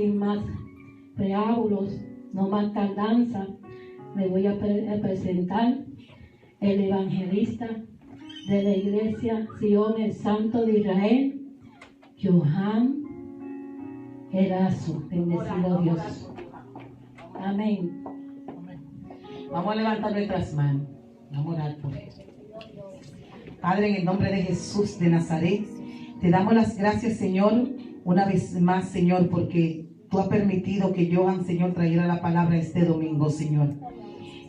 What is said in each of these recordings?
sin más preámbulos, no más tardanza, le voy a presentar el evangelista de la iglesia Sion el Santo de Israel, Johan Erazo. Bendecido Dios. Amén. Vamos a levantar nuestras manos. Vamos a orar por él. Padre, en el nombre de Jesús de Nazaret, te damos las gracias, Señor, una vez más, Señor, porque tú has permitido que Johan, Señor, trajera la palabra este domingo, Señor.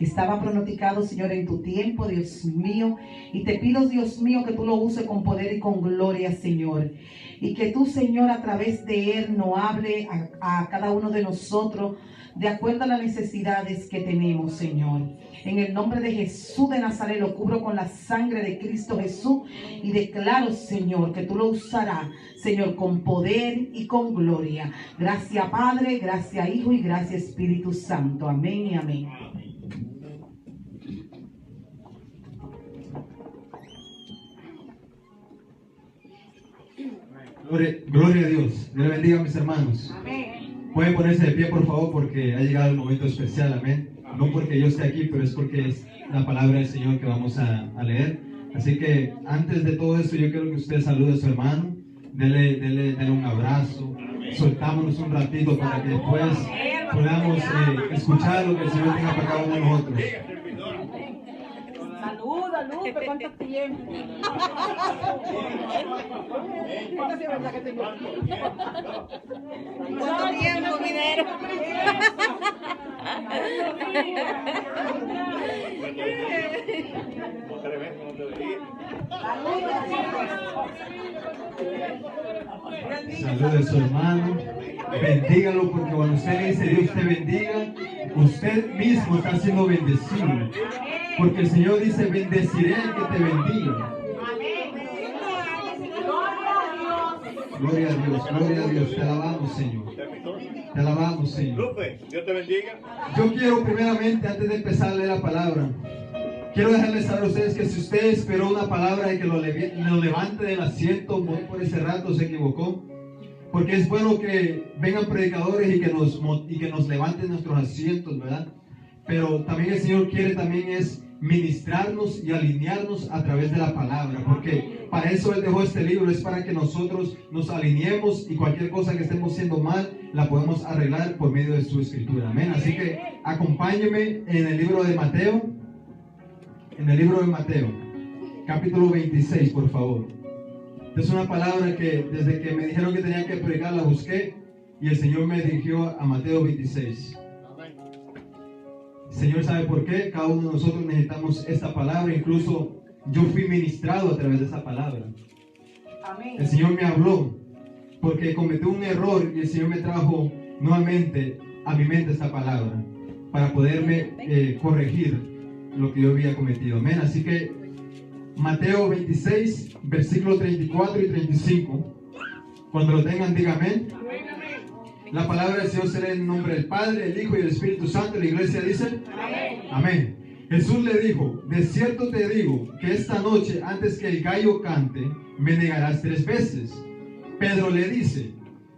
Estaba pronosticado, Señor, en tu tiempo, Dios mío, y te pido, Dios mío, que tú lo uses con poder y con gloria, Señor, y que tú, Señor, a través de él nos hable a cada uno de nosotros de acuerdo a las necesidades que tenemos, Señor. En el nombre de Jesús de Nazaret lo cubro con la sangre de Cristo Jesús y declaro, Señor, que tú lo usarás, Señor, con poder y con gloria. Gracias, Padre, gracias, Hijo y gracias, Espíritu Santo. Amén y amén. Gloria a Dios. Dios le bendiga a mis hermanos. Amén. Pueden ponerse de pie, por favor, porque ha llegado el momento especial. Amén. No porque yo esté aquí, pero es porque es la palabra del Señor que vamos a leer. Así que antes de todo esto, yo quiero que usted salude a su hermano. Dele un abrazo. Soltámonos un ratito para que después podamos escuchar lo que el Señor tenga para cada uno de nosotros. Saluda, Lupe, ¿cuánto tiempo? ¿Cuánto tiempo, minero? Salude a su hermano, bendígalo, porque cuando usted le dice Dios te bendiga, usted mismo está siendo bendecido, porque el Señor dice bendeciré al que te bendiga. Gloria a Dios, te alabamos, Señor. Te alabamos, Señor. Lupe, Dios te bendiga. Yo quiero primeramente, antes de empezar a leer la palabra, quiero dejarles saber a ustedes que si usted esperó una palabra y que lo levante del asiento, por ese rato se equivocó. Porque es bueno que vengan predicadores y que nos levanten nuestros asientos, ¿verdad? Pero también el Señor quiere también es ministrarnos y alinearnos a través de la palabra, porque para eso Él dejó este libro, es para que nosotros nos alineemos y cualquier cosa que estemos haciendo mal la podemos arreglar por medio de su escritura. Amén. Así que acompáñenme en el libro de Mateo, capítulo 26, por favor. Es una palabra que desde que me dijeron que tenía que predicar la busqué y el Señor me dirigió a Mateo 26. El Señor sabe por qué cada uno de nosotros necesitamos esta palabra. Incluso yo fui ministrado a través de esa palabra. Amén. El Señor me habló porque cometí un error y el Señor me trajo nuevamente a mi mente esta palabra para poderme corregir lo que yo había cometido. Amén. Así que Mateo 26, versículos 34 y 35. Cuando lo tengan, digan amén. La palabra del Señor será en el nombre del Padre, el Hijo y el Espíritu Santo. La iglesia dice amén. Amén. Jesús le dijo: de cierto te digo que esta noche, antes que el gallo cante, me negarás 3 veces. Pedro le dice: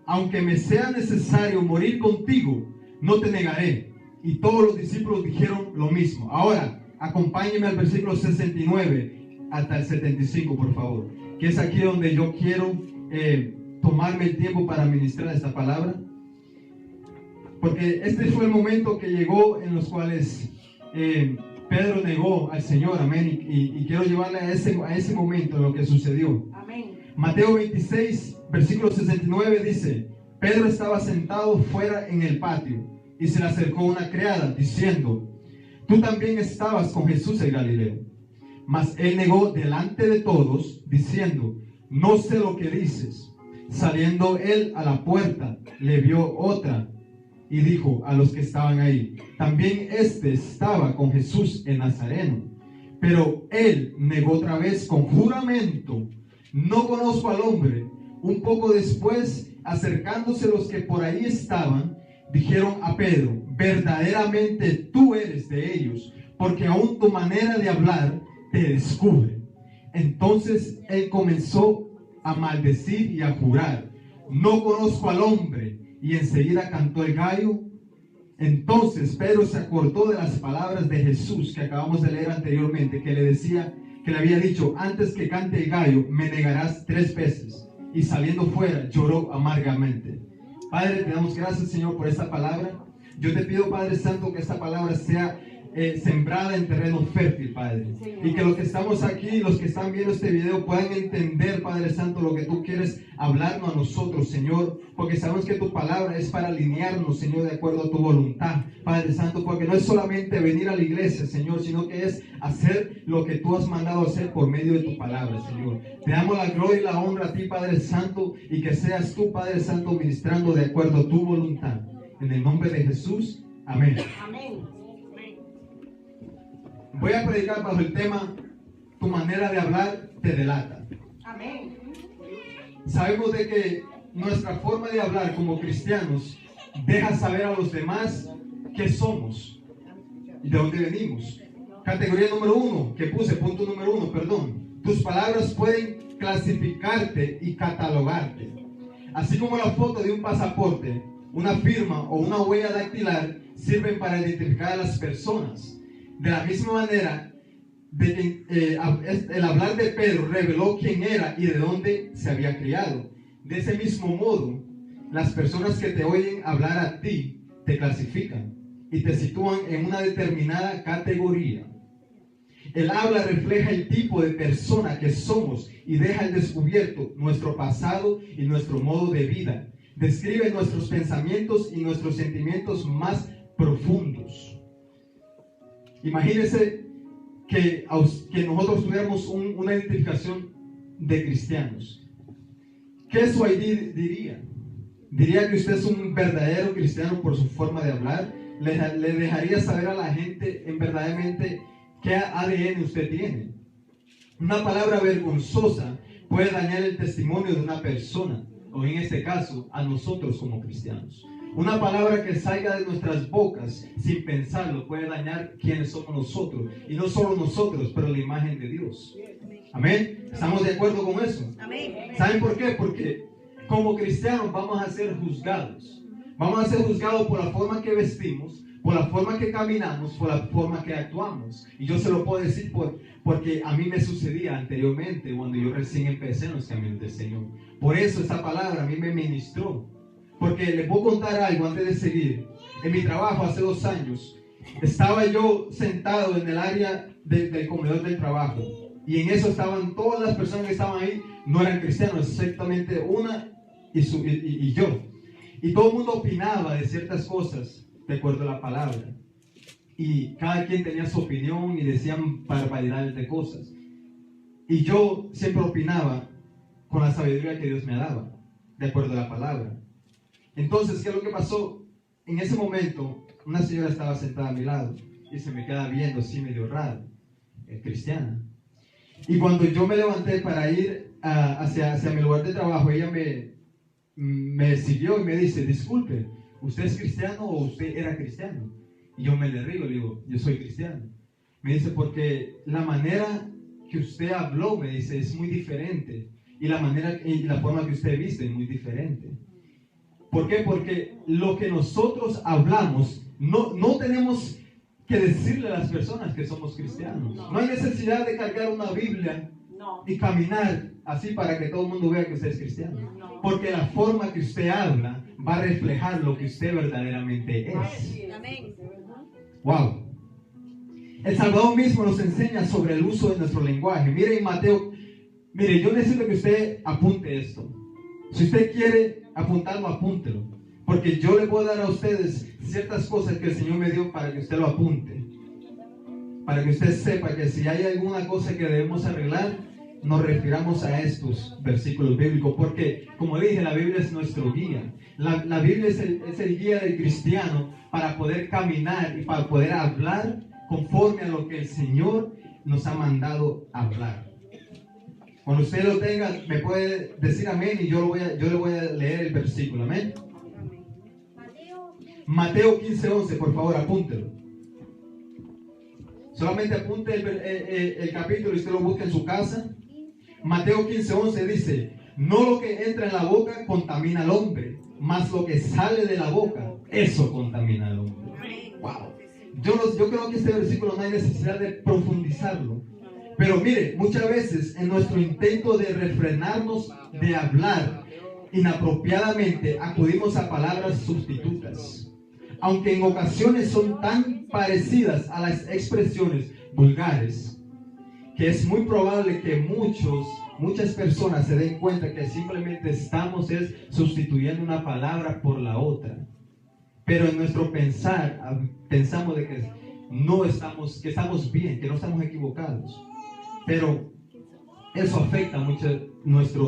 aunque me sea necesario morir contigo, no te negaré. Y todos los discípulos dijeron lo mismo. Ahora, acompáñenme al versículo 69 hasta el 75, por favor, que es aquí donde yo quiero tomarme el tiempo para ministrar esta palabra, porque este fue el momento que llegó en los cuales Pedro negó al Señor. Amén. Y quiero llevarle a ese momento lo que sucedió. Amén. Mateo 26, versículo 69 dice: Pedro estaba sentado fuera en el patio y se le acercó una criada diciendo: tú también estabas con Jesús el Galileo. Mas él negó delante de todos, diciendo: no sé lo que dices. Saliendo él a la puerta, le vio otra y dijo a los que estaban ahí: también este estaba con Jesús el Nazareno. Pero él negó otra vez con juramento: no conozco al hombre. Un poco después, acercándose los que por ahí estaban, dijeron a Pedro: verdaderamente tú eres de ellos, porque aún tu manera de hablar te descubre. Entonces él comenzó a maldecir y a jurar: no conozco al hombre. y enseguida cantó el gallo. Entonces Pedro se acordó de las palabras de Jesús que acabamos de leer anteriormente, que le decía, que le había dicho: antes que cante el gallo, me negarás 3 veces. Y saliendo fuera, lloró amargamente. Padre, te damos gracias, Señor, por esta palabra. Yo te pido, Padre Santo, que esta palabra sea sembrada en terreno fértil, Padre. Y que los que estamos aquí, los que están viendo este video, puedan entender, Padre Santo, lo que tú quieres hablarnos a nosotros, Señor. Porque sabemos que tu palabra es para alinearnos, Señor, de acuerdo a tu voluntad, Padre Santo. Porque no es solamente venir a la iglesia, Señor, sino que es hacer lo que tú has mandado hacer por medio de tu palabra, Señor. Te damos la gloria y la honra a ti, Padre Santo, y que seas tú, Padre Santo, ministrando de acuerdo a tu voluntad. En el nombre de Jesús, amén. Amén. Voy a predicar bajo el tema: tu manera de hablar te delata. Amén. Sabemos de que nuestra forma de hablar como cristianos deja saber a los demás qué somos y de dónde venimos. Categoría número 1, que puse, punto número 1, perdón. Tus palabras pueden clasificarte y catalogarte. Así como la foto de un pasaporte, una firma o una huella dactilar sirven para identificar a las personas. De la misma manera, el hablar de Pedro reveló quién era y de dónde se había criado. De ese mismo modo, las personas que te oyen hablar a ti te clasifican y te sitúan en una determinada categoría. El habla refleja el tipo de persona que somos y deja al descubierto nuestro pasado y nuestro modo de vida. Describe nuestros pensamientos y nuestros sentimientos más profundos. Imagínense que nosotros tuviéramos una identificación de cristianos. ¿Qué su ID diría? ¿Diría que usted es un verdadero cristiano por su forma de hablar? ¿Le dejaría saber a la gente verdaderamente qué ADN usted tiene? Una palabra vergonzosa puede dañar el testimonio de una persona, o en este caso, a nosotros como cristianos. Una palabra que salga de nuestras bocas sin pensarlo puede dañar quiénes somos nosotros. Y no solo nosotros, pero la imagen de Dios. Amén. ¿Estamos de acuerdo con eso? Amén. ¿Saben por qué? Porque como cristianos vamos a ser juzgados. Vamos a ser juzgados por la forma que vestimos, por la forma que caminamos, por la forma que actuamos. Y yo se lo puedo decir porque a mí me sucedía anteriormente cuando yo recién empecé en los caminos del Señor. Por eso esta palabra a mí me ministró. Porque les puedo contar algo antes de seguir. En mi trabajo hace 2 años, estaba yo sentado en el área del comedor del trabajo. Y en eso estaban todas las personas que estaban ahí, no eran cristianos, exactamente una y yo. Y todo el mundo opinaba de ciertas cosas, de acuerdo a la palabra. Y cada quien tenía su opinión y decían barbaridades de cosas. Y yo siempre opinaba con la sabiduría que Dios me daba, de acuerdo a la palabra. Entonces, ¿qué es lo que pasó? En ese momento, una señora estaba sentada a mi lado y se me queda viendo así medio raro, cristiana. Y cuando yo me levanté para ir hacia mi lugar de trabajo, ella me siguió y me dice: disculpe, ¿usted es cristiano o usted era cristiano? Y yo me le río, le digo: yo soy cristiano. Me dice: porque la manera que usted habló, me dice, es muy diferente. Y la manera y la forma que usted viste es muy diferente. ¿Por qué? Porque lo que nosotros hablamos, no tenemos que decirle a las personas que somos cristianos. No hay necesidad de cargar una Biblia y caminar así para que todo el mundo vea que usted es cristiano. Porque la forma que usted habla va a reflejar lo que usted verdaderamente es. Wow. El Salvador mismo nos enseña sobre el uso de nuestro lenguaje. Mire en Mateo, mire, yo necesito que usted apunte esto. Si usted quiere apuntarlo, apúntelo. Porque yo le puedo dar a ustedes ciertas cosas que el Señor me dio para que usted lo apunte. Para que usted sepa que si hay alguna cosa que debemos arreglar, nos refiramos a estos versículos bíblicos. Porque, como dije, la Biblia es nuestro guía. La Biblia es el guía del cristiano para poder caminar y para poder hablar conforme a lo que el Señor nos ha mandado hablar. Cuando usted lo tenga, me puede decir amén y yo le voy a leer el versículo. Amén. Mateo 15:11, por favor, apúntelo. Solamente apunte el capítulo y usted lo busca en su casa. Mateo 15:11 dice: no lo que entra en la boca contamina al hombre, mas lo que sale de la boca, eso contamina al hombre. Wow. Yo creo que este versículo no hay necesidad de profundizarlo. Pero mire, muchas veces en nuestro intento de refrenarnos de hablar inapropiadamente, acudimos a palabras sustitutas. Aunque en ocasiones son tan parecidas a las expresiones vulgares, que es muy probable que muchas personas se den cuenta que simplemente estamos sustituyendo una palabra por la otra. Pero en nuestro pensar, pensamos de que estamos bien, que no estamos equivocados. Pero eso afecta mucho nuestra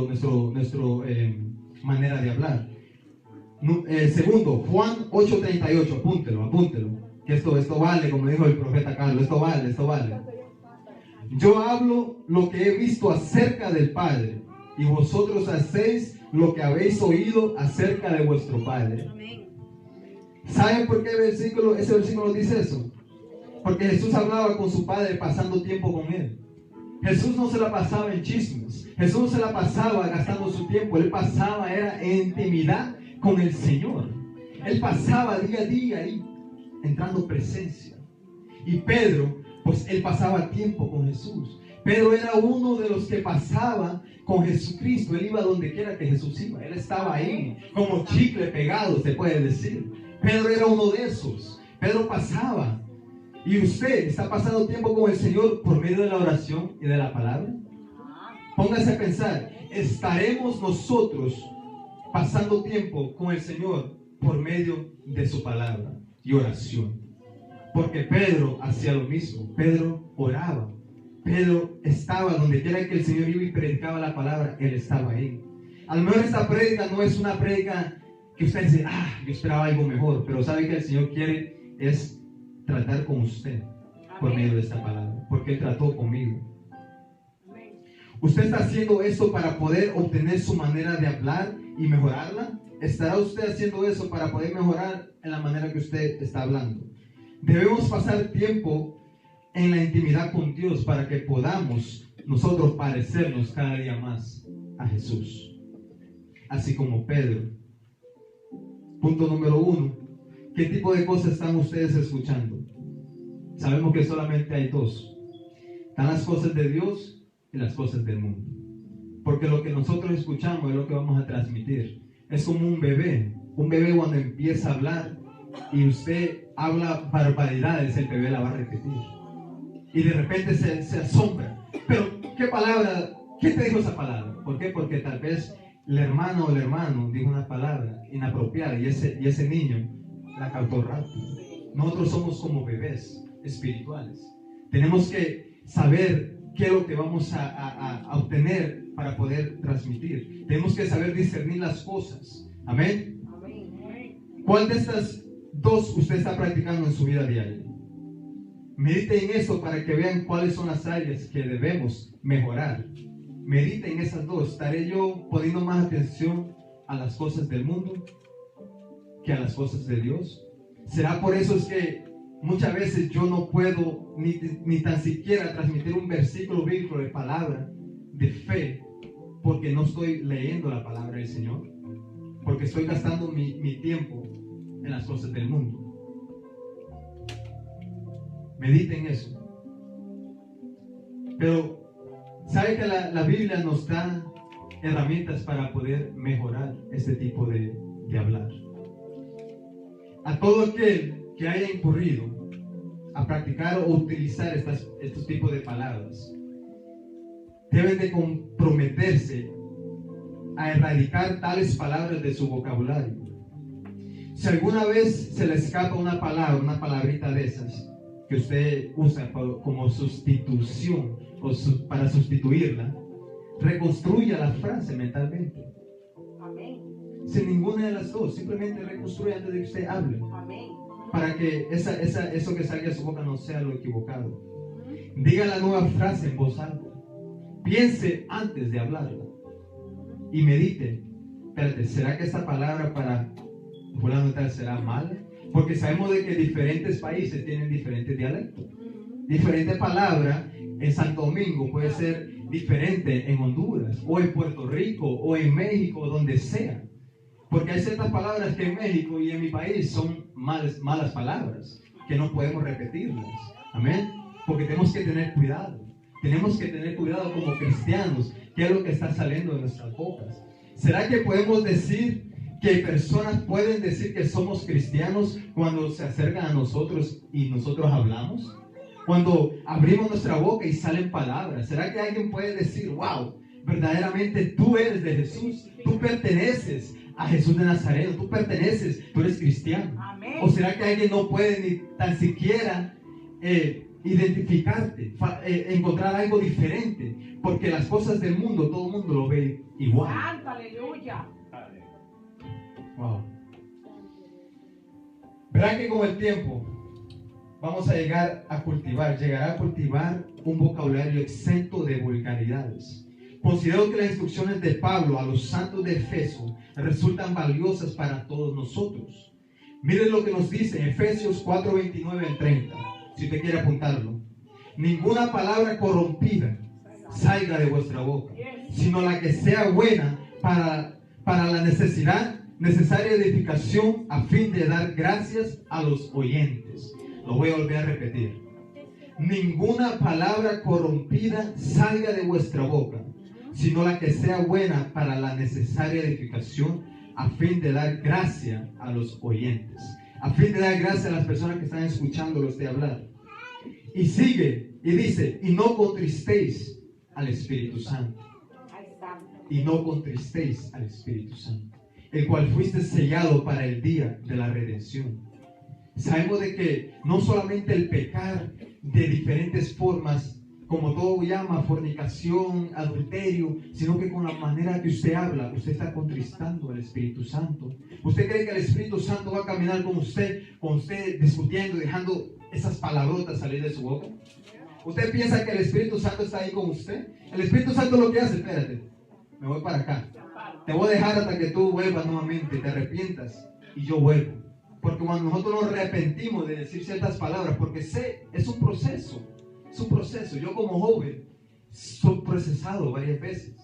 manera de hablar. Segundo, Juan 8:38, apúntelo. Que esto vale, como dijo el profeta Carlos, esto vale. Yo hablo lo que he visto acerca del Padre, y vosotros hacéis lo que habéis oído acerca de vuestro Padre. ¿Saben por qué ese versículo dice eso? Porque Jesús hablaba con su Padre pasando tiempo con Él. Jesús no se la pasaba en chismes. Jesús no se la pasaba gastando su tiempo. Él pasaba, era en intimidad con el Señor. Él pasaba día a día ahí, entrando presencia. Y Pedro, pues él pasaba tiempo con Jesús. Pedro era uno de los que pasaba con Jesucristo. Él iba donde quiera que Jesús iba. Él estaba ahí, como chicle pegado, se puede decir. Pedro era uno de esos. Pedro pasaba. ¿Y usted está pasando tiempo con el Señor por medio de la oración y de la palabra? Póngase a pensar, ¿estaremos nosotros pasando tiempo con el Señor por medio de su palabra y oración? Porque Pedro hacía lo mismo. Pedro oraba. Pedro estaba donde quiera que el Señor iba y predicaba la palabra, él estaba ahí. A lo mejor esta prédica no es una prédica que usted dice, yo esperaba algo mejor, pero sabe que el Señor quiere es tratar con usted por medio de esta palabra, porque Él trató conmigo. ¿Usted está haciendo eso para poder obtener su manera de hablar y mejorarla? ¿Estará usted haciendo eso para poder mejorar en la manera que usted está hablando? Debemos pasar tiempo en la intimidad con Dios para que podamos nosotros parecernos cada día más a Jesús, así como Pedro. Punto número 1. ¿Qué tipo de cosas están ustedes escuchando? Sabemos que solamente hay dos. Están las cosas de Dios y las cosas del mundo. Porque lo que nosotros escuchamos es lo que vamos a transmitir. Es como un bebé. Un bebé cuando empieza a hablar y usted habla barbaridades, el bebé la va a repetir. Y de repente se asombra. Pero, ¿qué palabra? ¿Qué te dijo esa palabra? ¿Por qué? Porque tal vez la hermana o el hermano dijo una palabra inapropiada y ese niño la captó rápido. Nosotros somos como bebés espirituales. Tenemos que saber qué es lo que vamos a obtener para poder transmitir. Tenemos que saber discernir las cosas. Amén. ¿Cuál de estas dos usted está practicando en su vida diaria? Medite en eso para que vean cuáles son las áreas que debemos mejorar. Medite en esas dos. ¿Estaré yo poniendo más atención a las cosas del mundo que a las cosas de Dios? ¿Será por eso es que muchas veces yo no puedo ni tan siquiera transmitir un versículo bíblico de palabra, de fe, porque no estoy leyendo la palabra del Señor? Porque estoy gastando mi tiempo en las cosas del mundo. Medite en eso. Pero, ¿sabe que la Biblia nos da herramientas para poder mejorar este tipo de hablar? A todo aquel que haya incurrido a practicar o utilizar estos tipos de palabras, deben de comprometerse a erradicar tales palabras de su vocabulario. Si alguna vez se le escapa una palabra, una palabrita de esas, que usted usa como sustitución o para sustituirla, reconstruya la frase mentalmente. Amén. Sin ninguna de las dos, simplemente reconstruya antes de que usted hable. Amén. Para que eso que salga de su boca no sea lo equivocado. Diga la nueva frase en voz alta. Piense antes de hablarla. Y medite. Espérate, ¿será que esta palabra para fulano tal será mala? Porque sabemos de que diferentes países tienen diferentes dialectos. Diferente palabra en Santo Domingo puede ser diferente en Honduras, o en Puerto Rico, o en México, o donde sea. Porque hay ciertas palabras que en México y en mi país son malas palabras, que no podemos repetirlas. Amén. Porque tenemos que tener cuidado. Tenemos que tener cuidado como cristianos, qué es lo que está saliendo de nuestras bocas. ¿Será que podemos decir que personas pueden decir que somos cristianos cuando se acercan a nosotros y nosotros hablamos? Cuando abrimos nuestra boca y salen palabras. ¿Será que alguien puede decir, wow, verdaderamente tú eres de Jesús? Tú perteneces a Jesús de Nazaret. Tú eres cristiano. Amén. ¿O será que alguien no puede ni tan siquiera identificarte, encontrar algo diferente? Porque las cosas del mundo, todo el mundo lo ve igual. Aleluya. Wow. Verán que con el tiempo vamos a llegará a cultivar un vocabulario exento de vulgaridades. Considero que las instrucciones de Pablo a los santos de Efeso resultan valiosas para todos nosotros. Miren lo que nos dice en Efesios 4:29 al 30, si usted quiere apuntarlo. Ninguna palabra corrompida salga de vuestra boca, sino la que sea buena para la necesaria edificación, a fin de dar gracias a los oyentes. Lo voy a volver a repetir. Ninguna palabra corrompida salga de vuestra boca, sino la que sea buena para la necesaria edificación, a fin de dar gracia a los oyentes, a fin de dar gracia a las personas que están escuchándolo usted hablar. Y sigue y dice, y no contristéis al Espíritu Santo. Y no contristéis al Espíritu Santo, el cual fuiste sellado para el día de la redención. Sabemos de que no solamente el pecar de diferentes formas, como todo llama, fornicación, adulterio, sino que con la manera que usted habla, usted está contristando al Espíritu Santo. ¿Usted cree que el Espíritu Santo va a caminar con usted discutiendo, dejando esas palabrotas salir de su boca? ¿Usted piensa que el Espíritu Santo está ahí con usted? El Espíritu Santo lo que hace, espérate, me voy para acá. Te voy a dejar hasta que tú vuelvas nuevamente, te arrepientas y yo vuelvo. Porque cuando nosotros nos arrepentimos de decir ciertas palabras, porque es un proceso. Yo como joven soy procesado varias veces.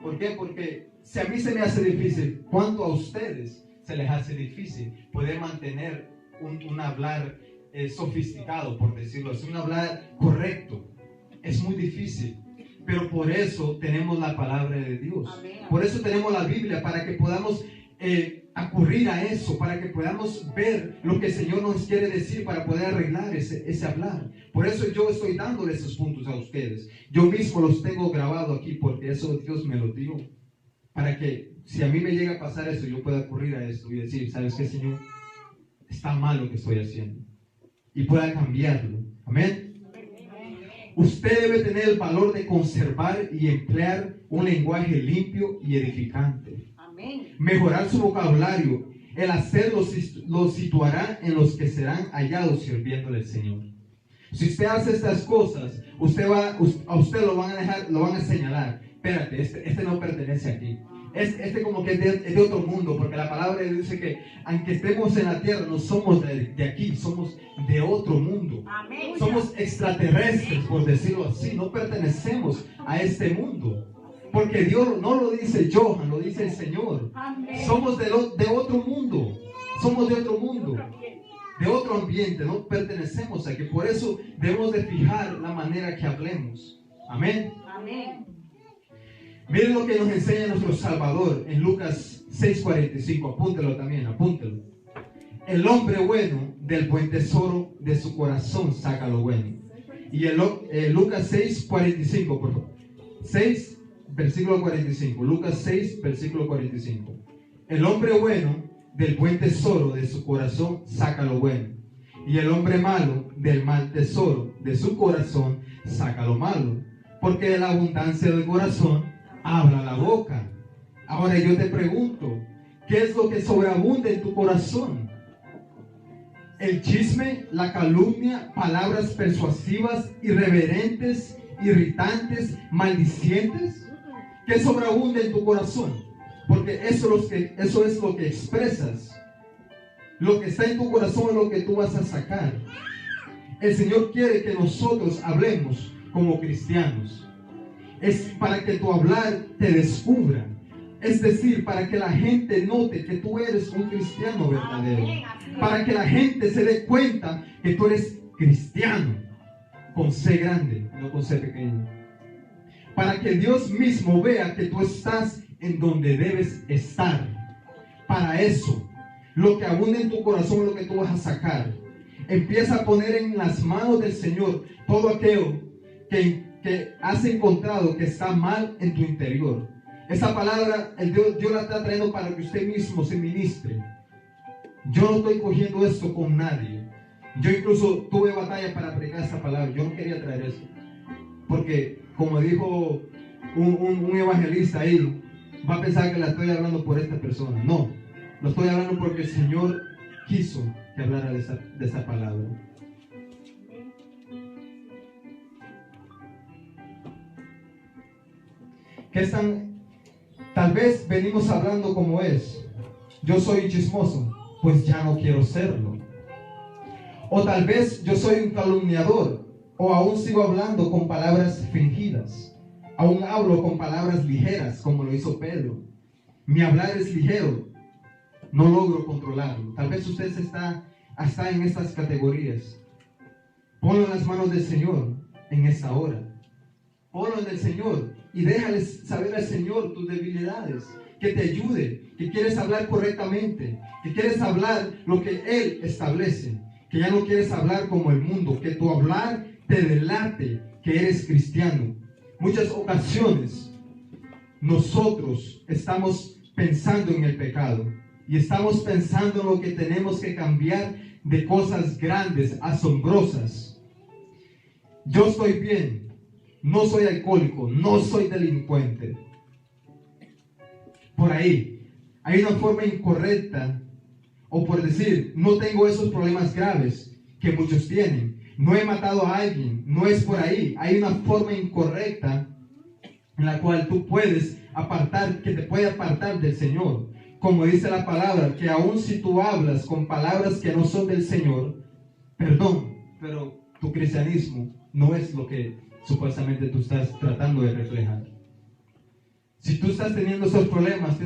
¿Por qué? Porque si a mí se me hace difícil, ¿cuánto a ustedes se les hace difícil poder mantener un hablar sofisticado, por decirlo así, un hablar correcto? Es muy difícil. Pero por eso tenemos la palabra de Dios. Por eso tenemos la Biblia, para que podamos acudir a eso, para que podamos ver lo que el Señor nos quiere decir, para poder arreglar ese hablar. Por eso yo estoy dándole esos puntos a ustedes. Yo mismo los tengo grabado aquí, porque eso Dios me lo dio, para que si a mí me llega a pasar eso, yo pueda acudir a esto y decir, ¿sabes qué, Señor? Está mal lo que estoy haciendo, y pueda cambiarlo. Amén. Usted debe tener el valor de conservar y emplear un lenguaje limpio y edificante. Amén. Mejorar su vocabulario. El hacerlo lo situará en los que serán hallados sirviéndole al Señor. Si usted hace estas cosas, a usted lo van a señalar. Espérate, este no pertenece aquí. Este como que es de otro mundo, porque la palabra dice que aunque estemos en la tierra, no somos de aquí, somos de otro mundo. Amén. Somos extraterrestres, por decirlo así, no pertenecemos a este mundo. Porque Dios no lo dice Johan, lo dice el Señor. Amén. Somos de otro mundo, somos de otro mundo, de otro ambiente, no pertenecemos aquí. Por eso debemos de fijar la manera que hablemos. Amén. Amén. Miren lo que nos enseña nuestro Salvador en Lucas 6:45. Apúntelo también, apúntelo. El hombre bueno del buen tesoro de su corazón saca lo bueno. Y Lucas 6:45, por favor. 6, versículo 45. Lucas 6, versículo 45. El hombre bueno del buen tesoro de su corazón saca lo bueno. Y el hombre malo del mal tesoro de su corazón saca lo malo. Porque de la abundancia del corazón habla la boca. Ahora yo te pregunto, ¿qué es lo que sobreabunda en tu corazón? ¿El chisme, la calumnia, palabras persuasivas, irreverentes, irritantes, maldicientes? ¿Qué sobreabunda en tu corazón? Porque eso es lo que expresas. Lo que está en tu corazón es lo que tú vas a sacar. El Señor quiere que nosotros hablemos como cristianos. Es para que tu hablar te descubra, Es decir, para que la gente note que tú eres un cristiano verdadero. Para que la gente se dé cuenta que tú eres cristiano. Con C grande, no con C pequeño. Para que Dios mismo vea que tú estás en donde debes estar. Para eso, lo que abunda en tu corazón es lo que tú vas a sacar. Empieza a poner en las manos del Señor todo aquello que has encontrado que está mal en tu interior. Esa palabra, Dios la está trayendo para que usted mismo se ministre. Yo no estoy cogiendo esto con nadie. Yo incluso tuve batalla para predicar esta palabra. Yo no quería traer esto. Porque, como dijo un evangelista ahí, va a pensar que la estoy hablando por esta persona. No, lo estoy hablando porque el Señor quiso que hablara de esa palabra. Que tal vez venimos hablando como es. Yo soy chismoso, pues ya no quiero serlo. O tal vez yo soy un calumniador, o aún sigo hablando con palabras fingidas. Aún hablo con palabras ligeras, como lo hizo Pedro. Mi hablar es ligero, no logro controlarlo. Tal vez usted está en estas categorías. Ponlo en las manos del Señor en esta hora. Ponlo en el Señor y déjales saber al Señor tus debilidades. Que te ayude, que quieres hablar correctamente, que quieres hablar lo que Él establece. Que ya no quieres hablar como el mundo, que tu hablar te delate que eres cristiano. Muchas ocasiones nosotros estamos pensando en el pecado y estamos pensando en lo que tenemos que cambiar de cosas grandes, asombrosas. Yo estoy bien, no soy alcohólico, no soy delincuente. Por ahí hay una forma incorrecta, o por decir, no tengo esos problemas graves que muchos tienen. No he matado a alguien, no es por ahí. Hay una forma incorrecta en la cual tú puedes que te puede apartar del Señor. Como dice la palabra, que aun si tú hablas con palabras que no son del Señor, perdón, pero tu cristianismo no es lo que supuestamente tú estás tratando de reflejar. Si tú estás teniendo esos problemas,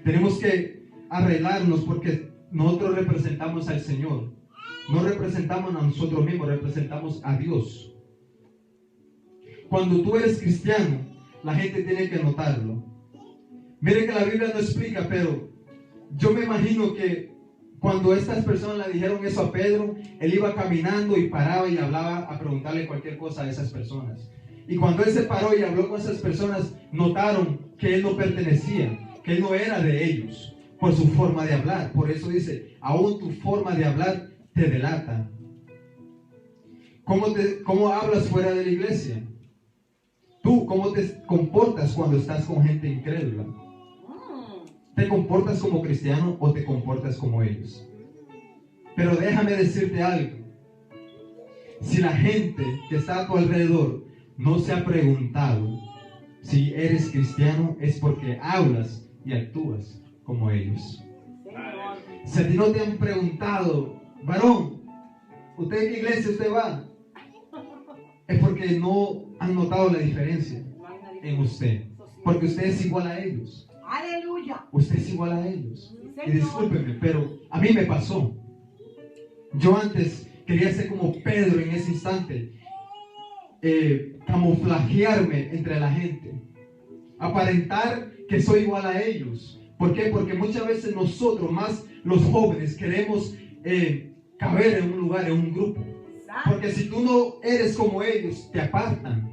tenemos que arreglarnos, porque nosotros representamos al Señor. No representamos a nosotros mismos, representamos a Dios. Cuando tú eres cristiano, la gente tiene que notarlo. Mire que la Biblia no explica, pero yo me imagino que cuando estas personas le dijeron eso a Pedro, él iba caminando y paraba y hablaba a preguntarle cualquier cosa a esas personas. Y cuando él se paró y habló con esas personas, notaron que él no pertenecía, que él no era de ellos, por su forma de hablar. Por eso dice, aún tu forma de hablar te delata. ¿Cómo hablas fuera de la iglesia? Tú, ¿cómo te comportas cuando estás con gente incrédula? ¿Te comportas como cristiano o te comportas como ellos? Pero déjame decirte algo. Si la gente que está a tu alrededor no se ha preguntado si eres cristiano, es porque hablas y actúas como ellos. Si a ti no te han preguntado, varón, ¿usted en qué iglesia usted va? Es porque no han notado la diferencia en usted. Porque usted es igual a ellos. Aleluya. Usted es igual a ellos. Y discúlpeme, pero a mí me pasó. Yo antes quería ser como Pedro en ese instante. Camuflajearme entre la gente. Aparentar que soy igual a ellos. ¿Por qué? Porque muchas veces nosotros, más los jóvenes, queremos caber en un lugar, en un grupo. Porque si tú no eres como ellos, te apartan.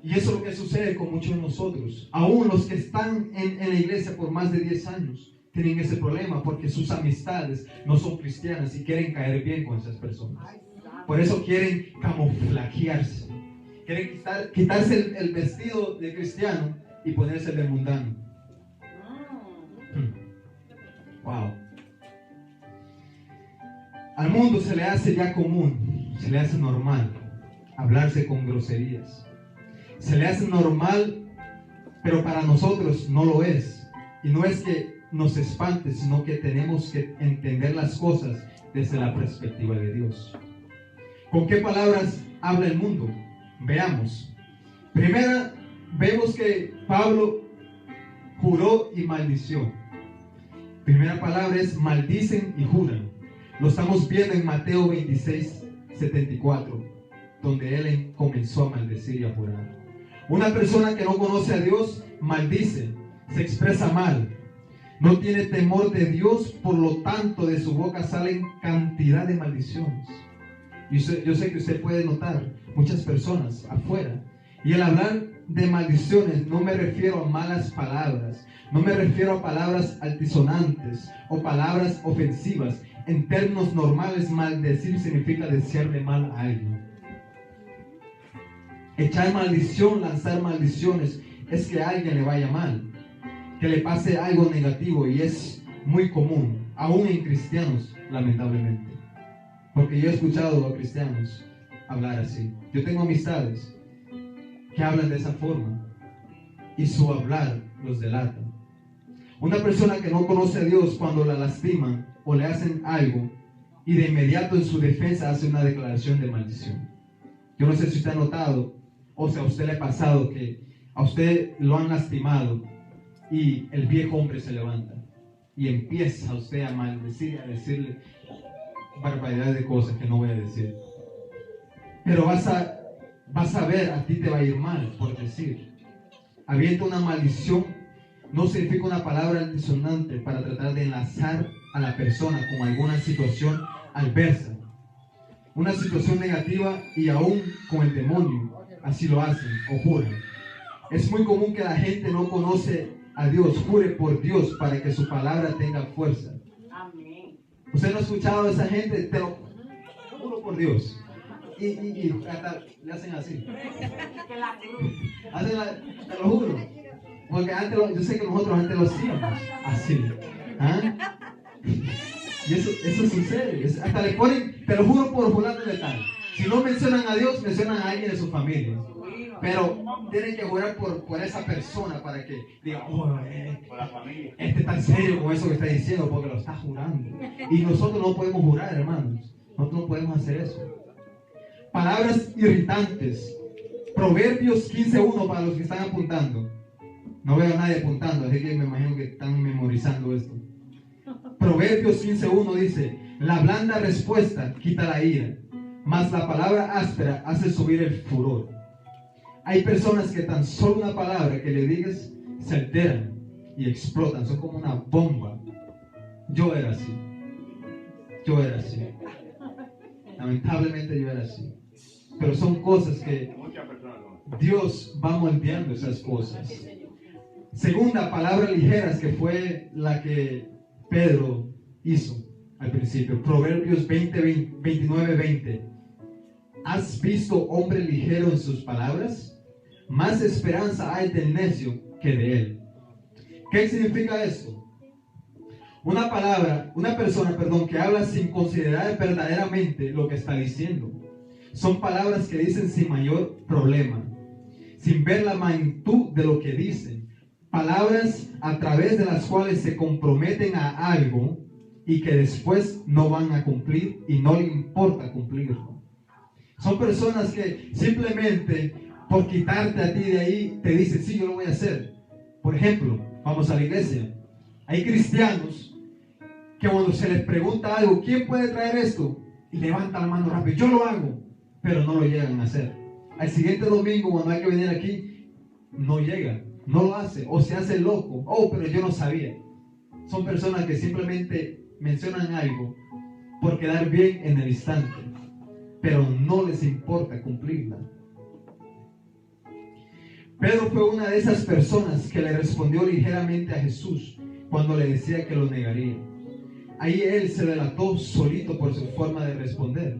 Y eso es lo que sucede con muchos de nosotros. Aún los que están en la iglesia por más de 10 años tienen ese problema, porque sus amistades no son cristianas y quieren caer bien con esas personas. Por eso quieren camuflajearse. Quieren quitarse el vestido de cristiano y ponerse el de mundano. Wow. Al mundo se le hace ya común, se le hace normal hablarse con groserías. Se le hace normal, pero para nosotros no lo es. Y no es que nos espante, sino que tenemos que entender las cosas desde la perspectiva de Dios. ¿Con qué palabras habla el mundo? Veamos. Primera, vemos que Pablo juró y maldició. Primera palabra es maldicen y juran. Lo estamos viendo en Mateo 26, 74, donde él comenzó a maldecir y a jurar. Una persona que no conoce a Dios maldice, se expresa mal, no tiene temor de Dios, por lo tanto de su boca salen cantidad de maldiciones. Y yo sé que usted puede notar muchas personas afuera, y al hablar de maldiciones no me refiero a malas palabras, no me refiero a palabras altisonantes o palabras ofensivas. En términos normales, maldecir significa desearle mal a alguien. Echar maldición, lanzar maldiciones, es que a alguien le vaya mal, que le pase algo negativo, y es muy común, aún en cristianos, lamentablemente. Porque yo he escuchado a cristianos hablar así. Yo tengo amistades que hablan de esa forma, y su hablar los delata. Una persona que no conoce a Dios, cuando la lastiman o le hacen algo, y de inmediato en su defensa hace una declaración de maldición. Yo no sé si usted ha notado, o si a usted le ha pasado, que a usted lo han lastimado y el viejo hombre se levanta y empieza a usted a maldecir, a decirle barbaridades de cosas que no voy a decir. Pero vas a ver, a ti te va a ir mal por decir. Avienta una maldición no significa una palabra altisonante para tratar de enlazar a la persona con alguna situación adversa, una situación negativa, y aún con el demonio así lo hacen o juran. Es muy común que la gente no conoce a Dios jure por Dios para que su palabra tenga fuerza. ¿Usted no ha escuchado a esa gente? Te lo juro por Dios. Y hasta le hacen así. Te lo juro. Porque antes yo sé que nosotros antes lo hacíamos así. ¿Ah? Y eso sucede. Hasta le ponen, te lo juro por fulano de tal. Si no mencionan a Dios, mencionan a alguien de su familia. Pero tienen que jurar por esa persona para que diga, oh, este está en serio con eso que está diciendo, porque lo está jurando. Y nosotros no podemos jurar, hermanos. Nosotros no podemos hacer eso. Palabras irritantes. Proverbios 15:1 para los que están apuntando. No veo a nadie apuntando, así que me imagino que están memorizando esto. Proverbios 15:1 dice: la blanda respuesta quita la ira, mas la palabra áspera hace subir el furor. Hay personas que tan solo una palabra que le digas se alteran y explotan, son como una bomba. Yo era así. Lamentablemente yo era así. Pero son cosas que Dios va moldeando esas cosas. Segunda, palabras ligeras, que fue la que Pedro hizo al principio. Proverbios 29:20. ¿Has visto hombre ligero en sus palabras? Más esperanza hay del necio que de él. ¿Qué significa esto? Una persona que habla sin considerar verdaderamente lo que está diciendo. Son palabras que dicen sin mayor problema, sin ver la magnitud de lo que dicen. Palabras a través de las cuales se comprometen a algo y que después no van a cumplir y no le importa cumplirlo. Son personas que simplemente por quitarte a ti de ahí te dicen, sí, yo lo voy a hacer. Por ejemplo, vamos a la iglesia. Hay cristianos que cuando se les pregunta algo, ¿quién puede traer esto? Y levantan la mano rápido, yo lo hago, pero no lo llegan a hacer. Al siguiente domingo, cuando hay que venir aquí, no llega, no lo hace, o se hace loco. Oh, pero yo no sabía. Son personas que simplemente mencionan algo por quedar bien en el instante, pero no les importa cumplirla. Pedro fue una de esas personas que le respondió ligeramente a Jesús cuando le decía que lo negaría. Ahí él se delató solito por su forma de responder.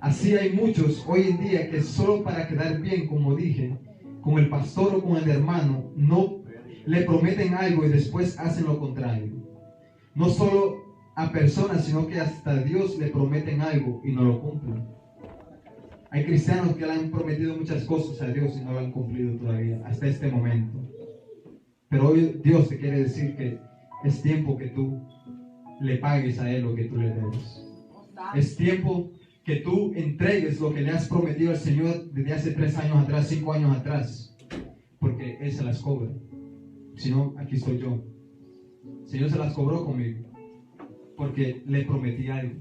Así hay muchos hoy en día que solo para quedar bien, como dije, con el pastor o con el hermano, no le prometen algo y después hacen lo contrario. No solo a personas, sino que hasta a Dios le prometen algo y no lo cumplen. Hay cristianos que le han prometido muchas cosas a Dios y no lo han cumplido todavía, hasta este momento. Pero hoy Dios te quiere decir que es tiempo que tú le pagues a Él lo que tú le debes. Es tiempo que tú entregues lo que le has prometido al Señor desde hace 3 años atrás, 5 años atrás, porque Él se las cobra. sino aquí estoy yo. El Señor se las cobró conmigo, porque le prometí algo.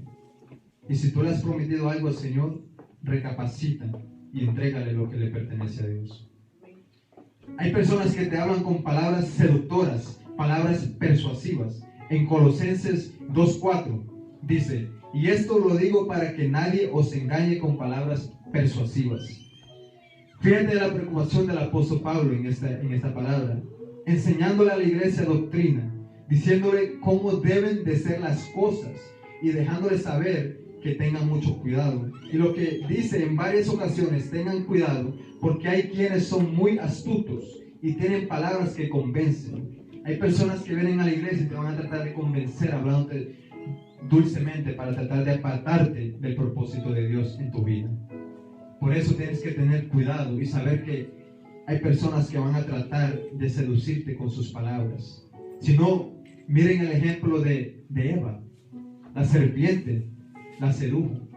Y si tú le has prometido algo al Señor, recapacita y entrégale lo que le pertenece a Dios. Hay personas que te hablan con palabras seductoras, palabras persuasivas. En Colosenses 2:4 dice: y esto lo digo para que nadie os engañe con palabras persuasivas. Fíjate la preocupación del apóstol Pablo en esta palabra, enseñándole a la iglesia doctrina, diciéndole cómo deben de ser las cosas y dejándole saber que tengan mucho cuidado. Y lo que dice en varias ocasiones: tengan cuidado, porque hay quienes son muy astutos y tienen palabras que convencen. Hay personas que vienen a la iglesia y te van a tratar de convencer hablándote dulcemente para tratar de apartarte del propósito de Dios en tu vida. Por eso tienes que tener cuidado y saber que hay personas que van a tratar de seducirte con sus palabras. Si no, miren el ejemplo de Eva. La serpiente la sedujo.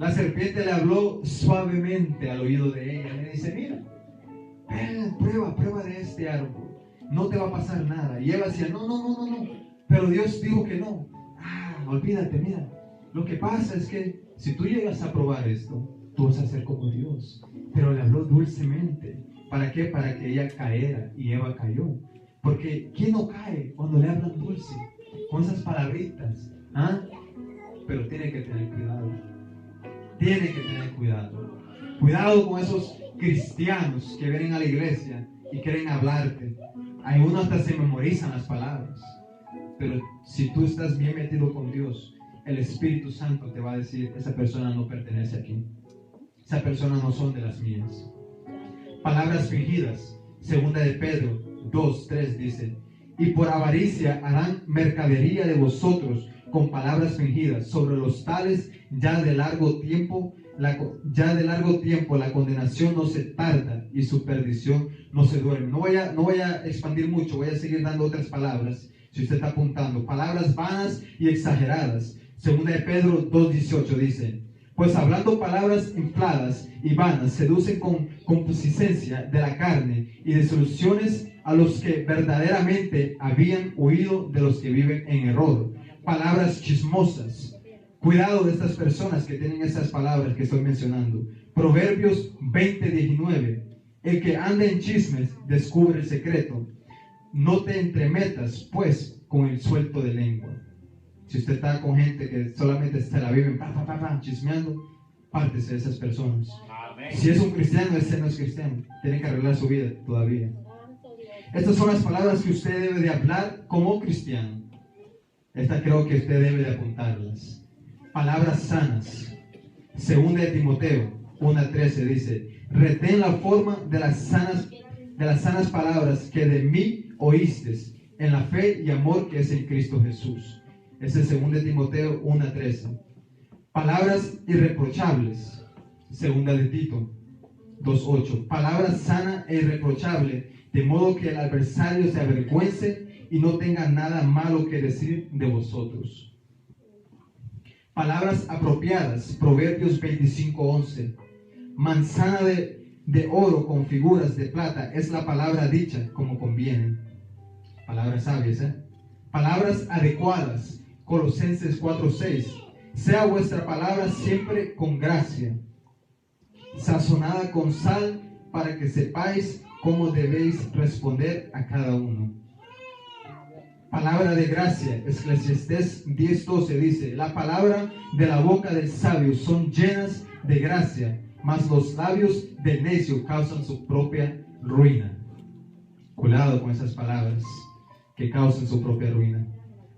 La serpiente le habló suavemente al oído de ella. Le dice: mira, prueba de este árbol, no te va a pasar nada. Y Eva decía: no, pero Dios dijo que no. Olvídate, mira, lo que pasa es que si tú llegas a probar esto, tú vas a ser como Dios. Pero le habló dulcemente. ¿Para qué? Para que ella caera, y Eva cayó. Porque ¿quién no cae cuando le hablan dulce? Con esas palabritas, pero tiene que tener cuidado. Tiene que tener cuidado. Cuidado con esos cristianos que vienen a la iglesia y quieren hablarte. Algunos hasta se memorizan las palabras. Pero si tú estás bien metido con Dios, el Espíritu Santo te va a decir: esa persona no pertenece aquí. Esa persona no son de las mías. Palabras fingidas. Segunda de Pedro 2:3 dice: y por avaricia harán mercadería de vosotros con palabras fingidas. Sobre los tales ya de largo tiempo la condenación no se tarda y su perdición no se duerme. No voy a expandir mucho, voy a seguir dando otras palabras. Si usted está apuntando, palabras vanas y exageradas. Segunda de Pedro 2:18 dice: pues hablando palabras infladas y vanas, seducen con concupiscencia de la carne y desilusiones a los que verdaderamente habían huido de los que viven en error. Palabras chismosas. Cuidado de estas personas que tienen esas palabras que estoy mencionando. Proverbios 20:19: el que anda en chismes descubre el secreto. No te entremetas, pues, con el suelto de lengua. Si usted está con gente que solamente se la viven chismeando, pártese de esas personas. Amén. Si es un cristiano, ese no es cristiano. Tiene que arreglar su vida todavía. Estas son las palabras que usted debe de hablar como cristiano. Esta creo que usted debe de apuntarlas. Palabras sanas. Segunda de Timoteo 1:13 dice: retén la forma de las sanas palabras que de mí oíste, en la fe y amor que es en Cristo Jesús. Ese es 2 Timoteo 1:13. Palabras irreprochables. Segunda de Tito 2:8. Palabra sana e irreprochable, de modo que el adversario se avergüence y no tenga nada malo que decir de vosotros. Palabras apropiadas. Proverbios 25:11. Manzana de oro con figuras de plata es la palabra dicha como conviene. Palabras sabias, Palabras adecuadas. Colosenses 4:6. Sea vuestra palabra siempre con gracia, sazonada con sal, para que sepáis cómo debéis responder a cada uno. Palabra de gracia. Eclesiastés 10:12 dice: la palabra de la boca del sabio son llenas de gracia, mas los labios del necio causan su propia ruina. Cuidado con esas palabras que causan su propia ruina.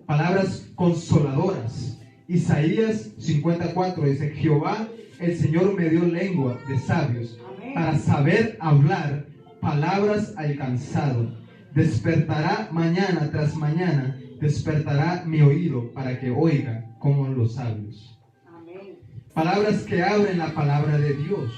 Palabras consoladoras. Isaías 54 dice: Jehová el Señor me dio lengua de sabios, para saber hablar palabras al cansado. Despertará mañana tras mañana, despertará mi oído para que oiga como los sabios. Palabras que abren la palabra de Dios.